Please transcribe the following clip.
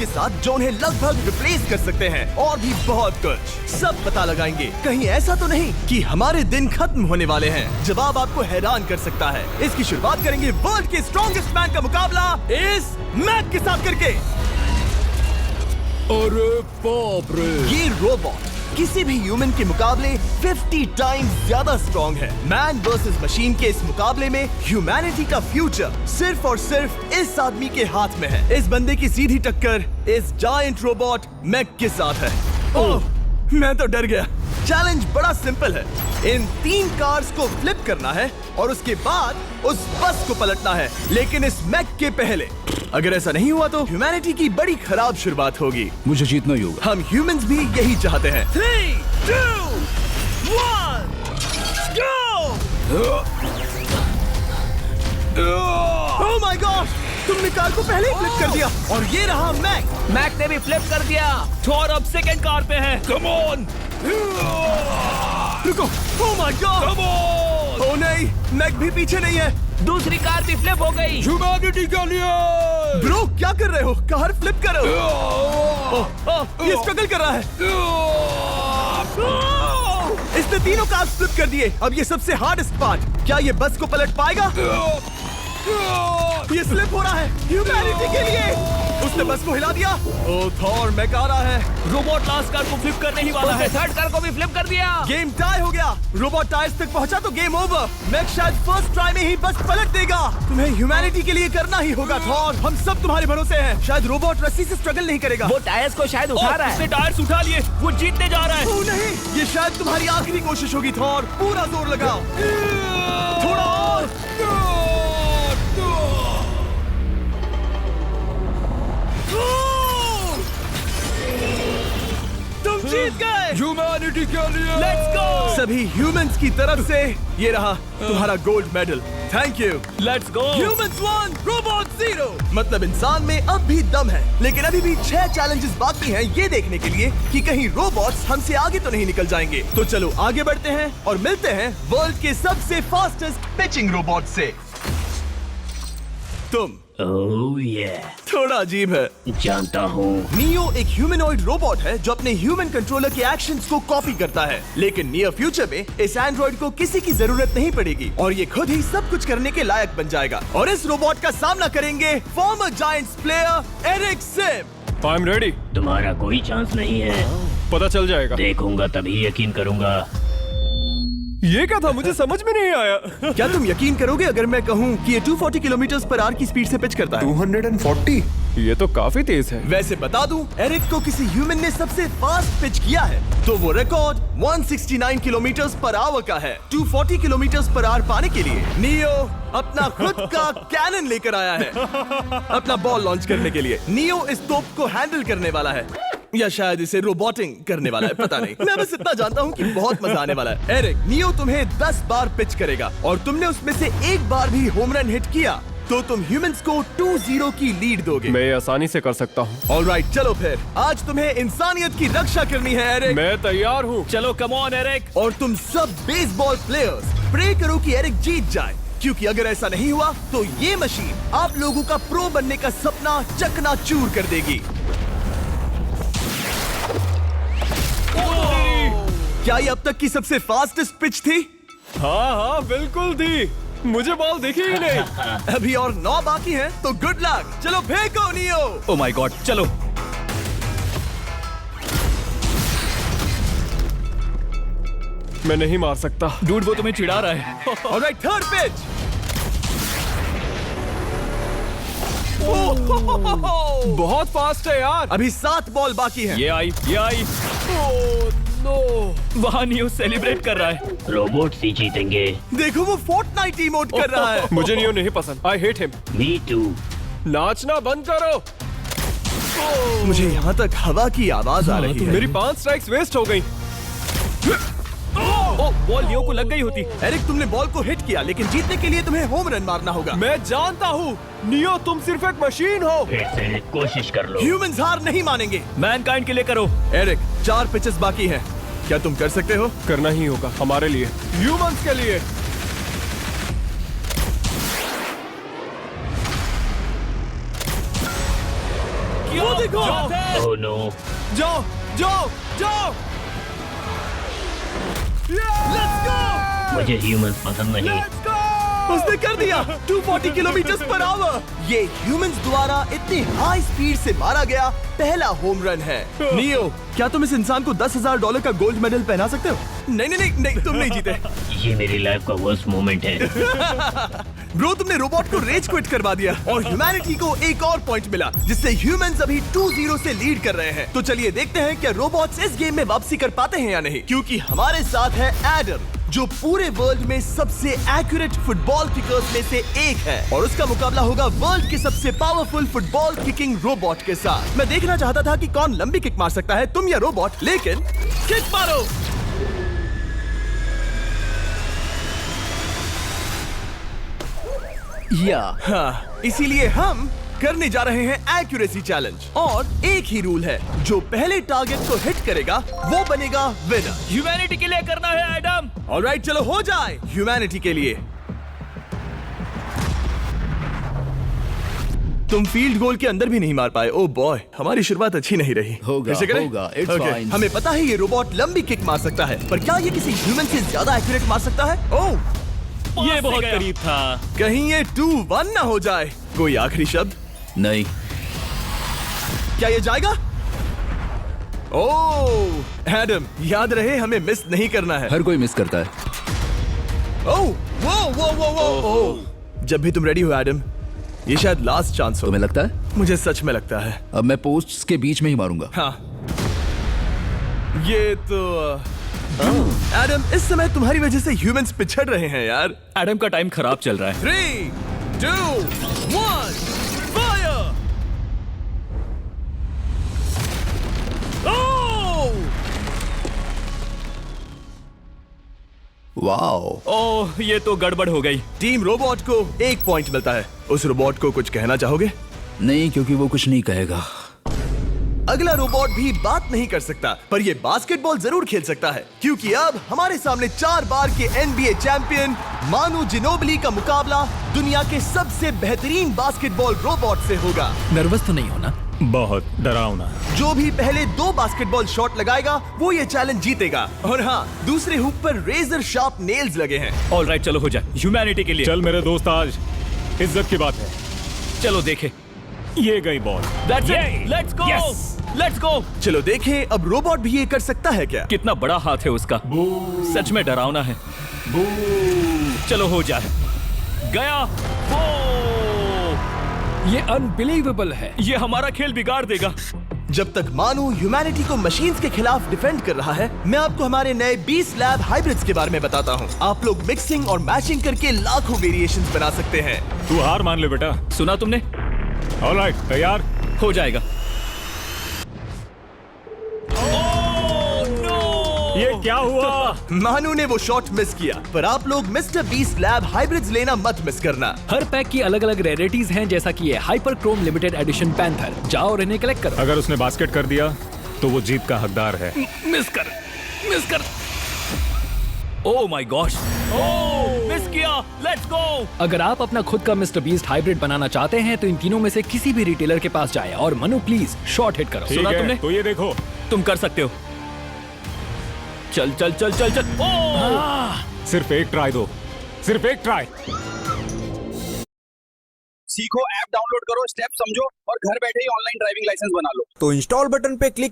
के साथ जो उन्हें लगभग रिप्लेस कर सकते हैं, और भी बहुत कुछ। सब पता लगाएंगे। कहीं ऐसा तो नहीं कि हमारे दिन खत्म होने वाले हैं। जवाब आपको हैरान कर सकता है। इसकी शुरुआत करेंगे वर्ल्ड के स्ट्रॉन्गेस्ट मैन का मुकाबला इस मैक के साथ करके। अरे बाप रे! ये रोबोट किसी भी ह्यूमन के मुकाबले 50 टाइम्स ज्यादा स्ट्रॉन्ग है। मैन वर्सेस मशीन के इस मुकाबले में ह्यूमैनिटी का फ्यूचर सिर्फ और सिर्फ इस आदमी के हाथ में है। इस बंदे की सीधी टक्कर इस जायंट रोबोट मैक के साथ है। ओह, मैं तो डर गया। चैलेंज बड़ा सिंपल है। इन 3 कार्स को फ्लिप करना है और उसके बाद उस बस को पलटना है, लेकिन इस मैक के पहले। अगर ऐसा नहीं हुआ तो ह्यूमैनिटी की बड़ी खराब शुरुआत होगी। मुझे जीतना ही होगा। हम ह्यूमंस भी यही चाहते हैं। 3, 2, 1, go! Oh my God! तुमने कार को पहले ही फ्लिप कर दिया और ये रहा मैक। मैक ने भी फ्लिप कर दिया। थॉर अब सेकंड कार पे है। Come on! रुको। Oh my God! Come on! Oh नहीं, मैक भी पीछे नहीं है। दूसरी कार भी फ्लिप हो गई। ह्यूमैनिटी के लिए! ब्रो, क्या कर रहे हो? कार फ्लिप करो। ये स्ट्रगल कर रहा है। इसने तीनों कार फ्लिप कर दिए। अब ये सबसे हार्डेस्ट पार्ट। क्या ये बस को पलट पाएगा? ये स्लिप हो रहा है ह्यूमैनिटी के लिए। उसने बस को हिला दिया। ओ थॉर, मैक आ रहा है। रोबोट लास्ट कार को फ्लिप करने ही वाला है। थर्ड कार को भी फ्लिप कर दिया। गेम टाई हो गया। रोबोट टायर्स तक पहुंचा तो गेम ओवर। मैक शायद फर्स्ट ट्राई में ही बस पलट देगा। तुम्हें ह्यूमैनिटी के लिए करना ही होगा थॉर। हम सब तुम्हारे भरोसे हैं। शायद रोबोट रस्सी से स्ट्रगल नहीं करेगा। वो टायर्स को शायद उठा रहा है। उसने टायर्स उठा लिए। वो जीतने जा रहा है। ओह नहीं, ये शायद तुम्हारी आखिरी कोशिश होगी थॉर। पूरा जोर लगाओ। थोड़ा और। तुम जीत गए। ह्यूमैनिटी के लिए! Let's go. सभी ह्यूमंस की तरफ से ये रहा तुम्हारा gold medal. Thank you. Let's go. Humans 1, robot 0। मतलब इंसान में अब भी दम है, लेकिन अभी भी 6 चैलेंजेस बाकी हैं ये देखने के लिए कि कहीं रोबोट्स हमसे आगे तो नहीं निकल जाएंगे। तो चलो आगे बढ़ते हैं और मिलते हैं वर्ल्ड के सबसे फास्टेस्ट पिचिंग रोबोट से। तुम ओह ये थोड़ा अजीब है। जानता हूँ। नियो एक ह्यूमनॉइड रोबोट है जो अपने ह्यूमन कंट्रोलर के एक्शंस को कॉपी करता है, लेकिन नियर फ्यूचर में इस एंड्रॉइड को किसी की जरूरत नहीं पड़ेगी और ये खुद ही सब कुछ करने के लायक बन जाएगा। और इस रोबोट का सामना करेंगे former Giants player Eric Sim. I am ready. तुम्हारा कोई चांस नहीं है। पता चल जाएगा। देखूंगा तभी यकीन करूंगा। ये क्या था? मुझे समझ में नहीं आया। क्या तुम यकीन करोगे अगर मैं कहूँ कि ये 240 किलोमीटर पर आवर की स्पीड से पिच करता है? 240? ये तो काफी तेज है। वैसे बता दूं, एरिक को किसी ह्यूमन ने सबसे फास्ट पिच किया है तो वो रिकॉर्ड 169 किलोमीटर पर आवर का है। 240 किलोमीटर पर आवर पाने के लिए नियो अपना खुद का कैनन लेकर आया है अपना बॉल लॉन्च करने के लिए। नियो इस तोप को हैंडल करने वाला है या शायद इसे रोबोटिंग करने वाला है, पता नहीं। मैं बस इतना जानता हूँ कि बहुत मजा आने वाला है। एरिक, नियो तुम्हें 10 बार पिच करेगा और तुमने उसमें से एक बार भी होम रन हिट किया तो तुम ह्यूमंस को 2-0 की लीड दोगे। मैं ये आसानी से कर सकता हूँ। ऑलराइट, चलो फिर आज तुम्हें इंसानियत की रक्षा करनी है एरिक। मैं तैयार हूँ। चलो कम ऑन एरिक। और तुम सब बेसबॉल प्लेयर्स प्रे करो कि एरिक जीत जाए, क्योंकि अगर ऐसा नहीं हुआ तो ये मशीन आप लोगों का प्रो बनने का सपना चकनाचूर कर देगी। क्या ये अब तक की सबसे फास्टेस्ट पिच थी? हाँ बिल्कुल थी। मुझे बॉल दिखी ही नहीं। अभी और 9 बाकी हैं, तो गुड लक। चलो फेंको नियो। ओह माय गॉड, चलो। मैं नहीं मार सकता। डूड, वो तुम्हें चिढ़ा रहा है। Alright, third pitch. बहुत फास्ट है यार। अभी 7 बॉल बाकी हैं। ये आई। नो। वहाँ नियो सेलिब्रेट कर रहा है। रोबोट ही जीतेंगे। देखो वो फोर्टनाइट इमोट कर रहा है। मुझे नियो नहीं पसंद। I hate him. Me too. नाचना बंद करो। मुझे यहाँ तक हवा की आवाज आ रही है। मेरी 5 स्ट्राइक्स वेस्ट हो गई। ओह, बॉल नियो को लग गई होती। एरिक, तुमने बॉल को हिट किया, लेकिन जीतने के लिए तुम्हें होम रन मारना होगा। मैं जानता हूँ नियो, तुम सिर्फ एक मशीन हो। फिर से कोशिश कर लो। ह्यूमंस हार नहीं मानेंगे। मैनकाइंड के लिए करो। एरिक, 4 पिचेस बाकी हैं। क्या तुम कर सकते हो? करना ही होगा हमारे लिए, ह्यूमंस के लिए। किया। वो देखो। Oh no. जाओ जाओ जाओ। Let's go. मुझे ह्यूमंस पसंद नहीं। उसने कर दिया 240 किलोमीटर पर आवर। ये ह्यूमंस द्वारा इतनी हाई स्पीड से मारा गया पहला होम रन है। नियो, क्या तुम इस इंसान को $10,000 का गोल्ड मेडल पहना सकते हो? नहीं नहीं नहीं नहीं, तुम नहीं जीते। ये मेरी लाइफ का वर्स्ट मोमेंट है। ब्रो, तुमने रोबोट को रेज क्विट करवा दिया और ह्यूमैनिटी को एक और पॉइंट मिला, जिससे ह्यूमंस अभी 2-0 से लीड कर रहे हैं। तो चलिए देखते हैं क्या रोबोट्स इस गेम में वापसी कर पाते हैं या नहीं, क्योंकि हमारे साथ है एडम, जो पूरे वर्ल्ड में सबसे एक्यूरेट फुटबॉल किकर्स में से एक है, और उसका मुकाबला होगा वर्ल्ड के सबसे पावरफुल फुटबॉल किकिंग रोबोट के साथ। मैं देखना चाहता था कि कौन लंबी किक मार सकता है, तुम या रोबोट, लेकिन किक मारो। हाँ, इसीलिए हम करने जा रहे हैं एक्यूरेसी चैलेंज, और एक ही रूल है, जो पहले टारगेट को हिट करेगा वो बनेगा विनर। ह्यूमैनिटी के लिए करना है एडम। ऑलराइट, चलो हो जाए ह्यूमैनिटी के लिए। तुम फील्ड गोल के अंदर भी नहीं मार पाए। ओ बॉय, हमारी शुरुआत अच्छी नहीं रही। होगा, फिर से करें? होगा, it's Okay, fine. हमें पता है ये रोबोट लंबी किक मार सकता है, पर क्या ये किसी ह्यूमन से ज्यादा एक्यूरेट मार सकता है? ओह, ये बहुत करीब था। कहीं ये 2-1 ना हो जाए। कोई आखिरी शब्द? नहीं। क्या ये जाएगा? ओह एडम, याद रहे हमें मिस नहीं करना है। हर कोई मिस करता है। ओह वो वो वो वो ओह, जब भी तुम रेडी हो एडम, ये शायद लास्ट चांस हो। तुम्हें लगता है? मुझे सच में लगता है। अब मैं पोस्ट्स के बीच में ही मारूंगा। हाँ, ये तो एडम, इस समय तुम्हारी वजह से ह्यूमंस पिछड़ रहे हैं यार। एडम का टाइम खराब चल रहा है। 3, 2, 1, फायर! वाओ। ओह, ये तो गड़बड़ हो गई। टीम रोबोट को 1 पॉइंट मिलता है। उस रोबोट को कुछ कहना चाहोगे? नहीं, क्योंकि वो कुछ नहीं कहेगा। अगला रोबोट भी बात नहीं कर सकता, पर ये बास्केटबॉल जरूर खेल सकता है, क्योंकि अब हमारे सामने 4 बार के NBA चैंपियन मानू जिनोबली का मुकाबला दुनिया के सबसे बेहतरीन बास्केटबॉल रोबोट से होगा। नर्वस तो नहीं होना? बहुत डरावना। जो भी पहले 2 बास्केटबॉल शॉट लगाएगा वो ये चैलेंज जीतेगा। और हाँ, दूसरे हुक पर रेजर शार्प नेल्स लगे हैं। ऑलराइट, चलो हो जाए ह्यूमैनिटी के लिए। चल मेरे दोस्त, आज इज्जत की बात है। चलो देखे। ये गई ball. That's it. Let's go. Let's go. चलो देखें अब रोबोट भी ये कर सकता है क्या? कितना बड़ा हाथ है उसका। सच में डरावना है। चलो हो जाए। गया। ये अनबिलीवेबल है। ये हमारा खेल बिगाड़ देगा। जब तक मानू ह्यूमैनिटी को मशीन्स के खिलाफ डिफेंड कर रहा है, मैं आपको हमारे नए 20 लैब हाइब्रिड्स के बारे में बताता हूँ। आप लोग मिक्सिंग और मैचिंग करके लाखों वेरिएशंस बना सकते हैं। तू हार मान ले बेटा। सुना तुमने? ऑलराइट, तैयार? हो जाएगा। ये क्या हुआ? मानू ने वो शॉट मिस किया, पर आप लोग मिस्टर 20 लैब हाइब्रिड्स लेना मत मिस करना। हर पैक की अलग अलग रेयरिटीज हैं, जैसा कि ये hyper Chrome limited edition panther. जाओ और इन्हें कलेक्ट करो। अगर उसने बास्केट कर दिया तो वो जीत का हकदार है। मिस कर। Oh my gosh. Oh, miss किया। Let's go. अगर आप अपना खुद का मिस्टर बीस्ट हाइब्रिड बनाना चाहते हैं तो इन तीनों में से किसी भी रिटेलर के पास जाए और मनु प्लीज शॉट हिट करो। ठीक सुना है, तुमने? तो ये देखो। तुम कर सकते हो। चल। ओह! सिर्फ एक ट्राई दो, सिर्फ एक ट्राई। सीखो, ऐप डाउनलोड करो, स्टेप समझो और घर बैठे ही ऑनलाइन ड्राइविंग लाइसेंस बना लो। तो इंस्टॉल बटन पे क्लिक